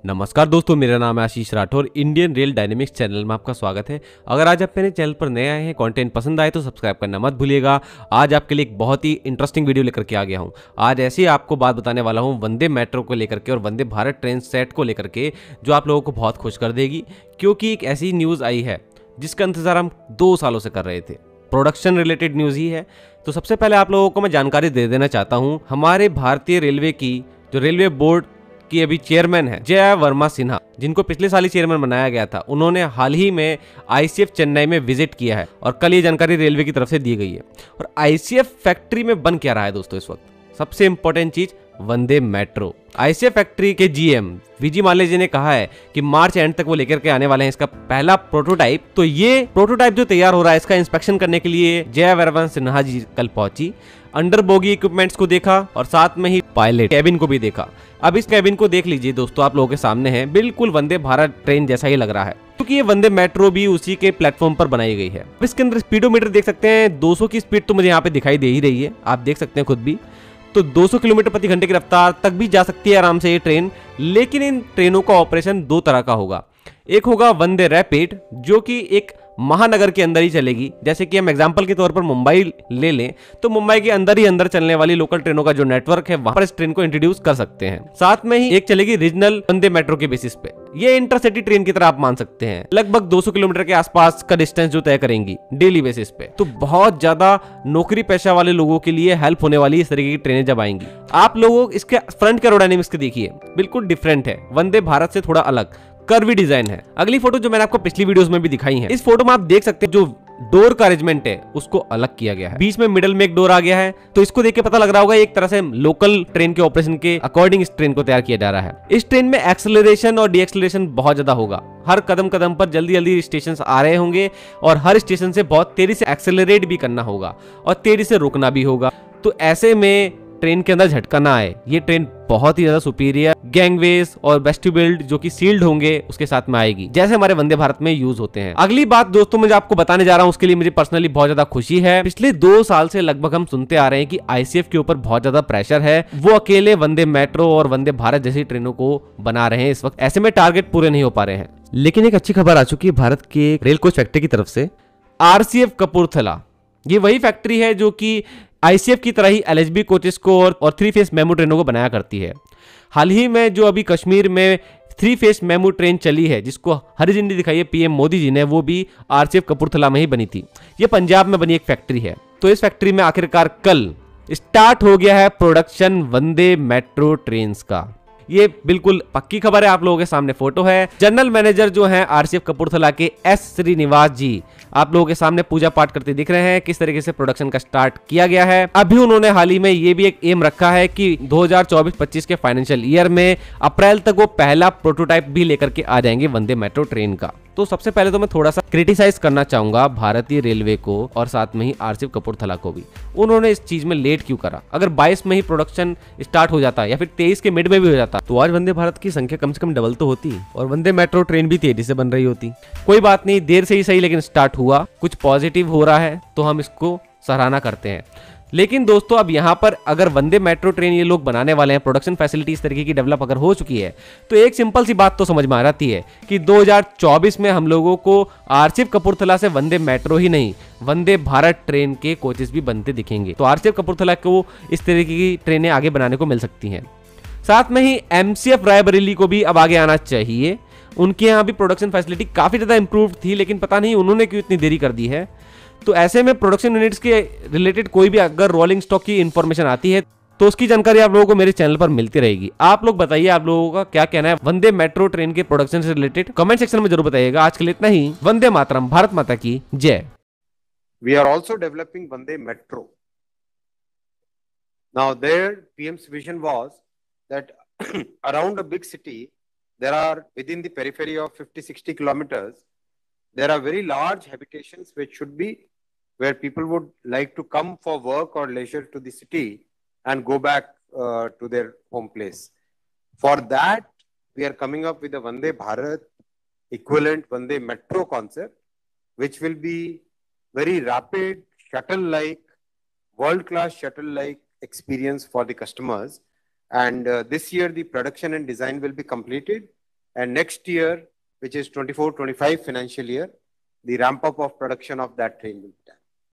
नमस्कार दोस्तों, मेरा नाम है Ashish Rathore. Indian rail dynamics channel में आपका स्वागत है। अगर आज आप मेरे चैनल पर नए आए हैं, कंटेंट पसंद आए तो सब्सक्राइब करना मत भूलिएगा। आज आपके लिए एक बहुत ही इंटरेस्टिंग वीडियो लेकर के आ गया हूं। आज ऐसे ही आपको बात बताने वाला हूं वंदे मेट्रो को लेकर के और वंदे भारत ट्रेन सेट को लेकर के, जो आप लोगों को बहुत खुश कर देगी, क्योंकि एक ऐसी न्यूज़ आई है जिसका इंतजार हम 2 सालों से कर रहे थे। प्रोडक्शन रिलेटेड न्यूज़ ही है। तो सबसे पहले आप लोगों को मैं जानकारी दे देना चाहता हूँ। हमारे भारतीय रेलवे की जो रेलवे बोर्ड की अभी चेयरमैन है जय वर्मा सिन्हा, जिनको पिछले साल ही चेयरमैन बनाया गया था, उन्होंने हाल ही में आईसीएफ चेन्नई में विजिट किया है और कल ये जानकारी रेलवे की तरफ से दी गई है। और आईसीएफ फैक्ट्री में बन क्या रहा है दोस्तों इस वक्त? सबसे इंपॉर्टेंट चीज, वंदे मेट्रो। आईसीएफ फैक्ट्री के जीएम वीजी माले जी ने कहा है कि मार्च एंड तक वो लेकर के आने वाले हैं इसका पहला प्रोटोटाइप। तो ये प्रोटोटाइप जो तैयार हो रहा है, इसका इंस्पेक्शन करने के लिए जय वर्मा सिन्हा जी कल पहुंची, अंडर बोगी इक्विपमेंट्स को देखा और साथ में ही पायलट केबिन को भी देखा। अब इस केबिन को देख लीजिए दोस्तों, आप लोगों के सामने है, बिल्कुल वंदे भारत ट्रेन जैसा ही लग रहा है, क्योंकि ये वंदे मेट्रो भी उसी के प्लेटफॉर्म पर बनाई गई है। अब इसके अंदर स्पीडोमीटर देख सकते हैं, 200 की स्पीड तो मुझे यहाँ पे दिखाई दे ही रही है, आप देख सकते हैं खुद भी। तो 200 किलोमीटर प्रति घंटे की रफ्तार तक भी जा सकती है आराम से ये ट्रेन। लेकिन इन ट्रेनों का ऑपरेशन 2 तरह का होगा। एक होगा वंदे रैपिड, जो कि एक महानगर के अंदर ही चलेगी। जैसे कि हम एग्जांपल के तौर पर मुंबई ले लें, तो मुंबई के अंदर ही अंदर चलने वाली लोकल ट्रेनों का जो नेटवर्क है, वहां पर इस ट्रेन को इंट्रोड्यूस कर सकते हैं। साथ में ही एक चलेगी रीजनल वंदे मेट्रो के बेसिस पे। ये इंटरसिटी ट्रेन की तरह आप मान सकते हैं, लगभग 200 किलोमीटर के आसपास का डिस्टेंस जो तय करेंगी डेली बेसिस पे। तो बहुत ज्यादा नौकरी पेशा वाले लोगों के लिए हेल्प होने वाली इस तरीके की ट्रेनें जब आएंगी। आप लोगों इसके फ्रंट के एरोडायनेमिक्स के देखिए, बिल्कुल डिफरेंट है, वंदे भारत से थोड़ा अलग कर्वी डिजाइन है। अगली फोटो जो मैंने आपको पिछली वीडियोस में भी दिखाई है, इस फोटो में आप देख सकते हैं जो डोर का अरेंजमेंट है उसको अलग किया गया है। बीच में मिडल में एक डोर आ गया है, तो इसको देख के पता लग रहा होगा एक तरह से लोकल ट्रेन के ऑपरेशन के अकॉर्डिंग इस ट्रेन को तैयार किया जा रहा है। इस ट्रेन में एक्सेलरेशन और डीएक्सेलरेशन बहुत ज्यादा होगा। हर कदम कदम पर जल्दी जल्दी स्टेशन आ रहे होंगे और हर स्टेशन से बहुत तेजी से एक्सेलरेट भी करना होगा और तेजी से रुकना भी होगा। तो ऐसे में ट्रेन के अंदर झटका ना आए, ये ट्रेन बहुत ही ज्यादा सुपीरियर गैंगवेज और वेस्टिब्यूल जो कि सील्ड होंगे उसके साथ में आएगी, जैसे हमारे वंदे भारत में यूज होते हैं। अगली बात दोस्तों मुझे आपको बताने जा रहा हूं, उसके लिए मुझे पर्सनली बहुत ज्यादा खुशी है। पिछले 2 साल से लगभग हम सुनते आ रहे हैं कि आईसीएफ के ऊपर बहुत ज्यादा प्रेशर है, वो अकेले वंदे मेट्रो और वंदे भारत जैसी ट्रेनों को बना रहे हैं इस वक्त। ऐसे में टारगेट पूरे नहीं हो पा रहे हैं। लेकिन एक अच्छी खबर आ चुकी है भारत की रेल कोच फैक्ट्री की तरफ से। आरसीएफ कपूरथला, ये वही फैक्ट्री है जो कि आईसीएफ की तरह ही एलएचबी कोचेस को और 3 फेस मेमू ट्रेनों को बनाया करती है। हाल ही में जो अभी कश्मीर में 3 फेस मेमू ट्रेन चली है, जिसको हरी झंडी दिखाई है पीएम मोदी जी ने, वो भी आरसीएफ कपूरथला में ही बनी थी। ये पंजाब में बनी एक फैक्ट्री है। तो इस फैक्ट्री में आखिरकार कल स्टार्ट हो गया है प्रोडक्शन वंदे मेट्रो ट्रेन का। ये बिल्कुल पक्की खबर है, आप लोगों के सामने फोटो है। जनरल मैनेजर जो हैं आरसीएफ कपूरथला के एस श्रीनिवास जी, आप लोगों के सामने पूजा पाठ करते दिख रहे हैं किस तरीके से प्रोडक्शन का स्टार्ट किया गया है। अभी उन्होंने हाल ही में ये भी एक एम रखा है कि 2024-25 के फाइनेंशियल ईयर में अप्रैल तक वो पहला प्रोटोटाइप भी लेकर के आ जाएंगे वंदे मेट्रो ट्रेन का। तो सबसे पहले तो मैं थोड़ा सा क्रिटिसाइज करना चाहूंगा भारतीय रेलवे को और साथ में ही आरसीएफ कपूरथला को भी। उन्होंने इस चीज में लेट क्यों करा? अगर 22 में ही प्रोडक्शन स्टार्ट हो जाता या फिर 23 के मिड में भी हो जाता, तो आज वंदे भारत की संख्या कम से कम डबल तो होती और वंदे मेट्रो ट्रेन भी तेजी से बन रही होती। कोई बात नहीं, देर से ही सही, लेकिन स्टार्ट हुआ, कुछ पॉजिटिव हो रहा है, तो हम इसको सराहना करते हैं। लेकिन दोस्तों अब यहाँ पर अगर वंदे मेट्रो ट्रेन ये लोग बनाने वाले हैं, प्रोडक्शन फैसिलिटी इस तरीके की डेवलप अगर हो चुकी है, तो एक सिंपल सी बात तो समझ में आ जाती है कि 2024 में हम लोगों को आरसीएफ कपूरथला से वंदे मेट्रो ही नहीं, वंदे भारत ट्रेन के कोचेस भी बनते दिखेंगे। तो आरसीएफ कपूरथला को इस तरीके की ट्रेनें आगे बनाने को मिल सकती हैं। साथ में ही एमसीएफ रायबरेली को भी अब आगे आना चाहिए। उनके यहाँ भी प्रोडक्शन फैसिलिटी काफी ज्यादा इंप्रूव थी, लेकिन पता नहीं उन्होंने क्यों इतनी देरी कर दी है। तो ऐसे में प्रोडक्शन यूनिट्स के रिलेटेड कोई भी अगर रोलिंग स्टॉक की इंफॉर्मेशन आती है, तो उसकी जानकारी आप लोगों को मेरे चैनल पर मिलती रहेगी। आप लोग बताइए, आप लोगों का क्या कहना है वंदे मेट्रो ट्रेन के प्रोडक्शन से रिलेटेड, कमेंट सेक्शन में जरूर बताइएगा। आज के लिए इतना ही। वंदे मातरम, भारत माता की जय। We are also developing Vande Metro. Now their PM's vision was that around a big city, there are within the periphery of 50-60 kilometers, there are very large habitations which should be where people would like to come for work or leisure to the city and go back to their home place. For that, we are coming up with a Vande Bharat equivalent Vande Metro concept, which will be very rapid, shuttle-like, world-class shuttle-like experience for the customers. And this year, the production and design will be completed. And next year, which is 24-25 financial year, the ramp up of production of that train will be done.